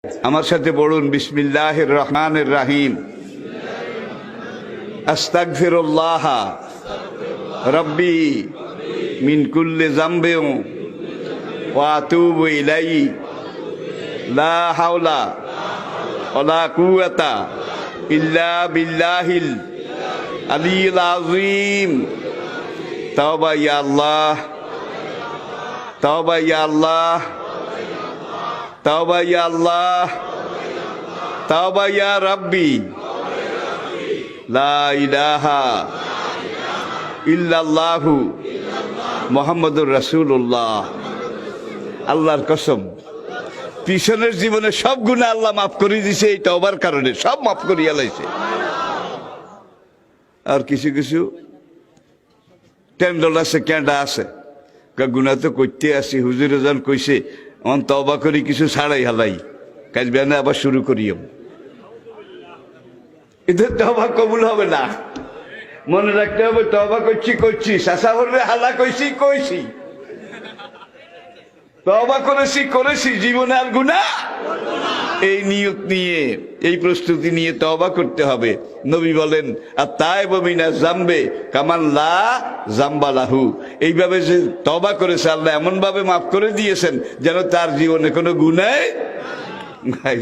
আমার সাথে পড়ুন বিসমিল্লাহির রহমানির রহিম। আস্তাগফিরুল্লাহ রব্বি মিন কুল্লি যামবিন ওয়া আতুবু ইলাইহি লা হাওলা ওয়ালা কুওয়াতা ইল্লা বিল্লাহিল আলিয়্যিল আযীম। তাওবা ইয়া আল্লাহ, তাওবা ইয়া আল্লাহ, তাওবা ইয়া আল্লাহ, তাওবা ইয়া রাব্বি, লা ইলাহা ইল্লাল্লাহু মুহাম্মাদুর রাসূলুল্লাহ। আল্লাহর কসম, পিছনের জীবনে সব গুনাহ আল্লাহ মাফ করে দিয়েছে এই তওবার কারণে, সব মাফ করিয়া লাইছে। আর কিছু কিছু টেন্ডল আছে, ক্যান্ডা আছে, গুনাহ তো করতে আসি, হুজুরে যান কইছে অন তওবা করি কিছু ছাড়াই হালাই, কাজ বেনা আবার শুরু করিও। এদের তওবা কবুল হবে না, মনে রাখতে হবে তওবা করছি শাসা হরে হালা কইছি তওবা করেছি জীবনে আর গুনাহ। এই নিয়ত নিয়ে, এই প্রস্তুতি নিয়ে তওবা করতে হবে। নবী বলেন আত-তাইবু মিনাজ যামবি কামান লা যামবা লাহু। এইভাবে যে তওবা করেছে আল্লাহ এমন ভাবে মাফ করে দিয়েছেন যেন তার জীবনে কোনো গুনাহ নাই।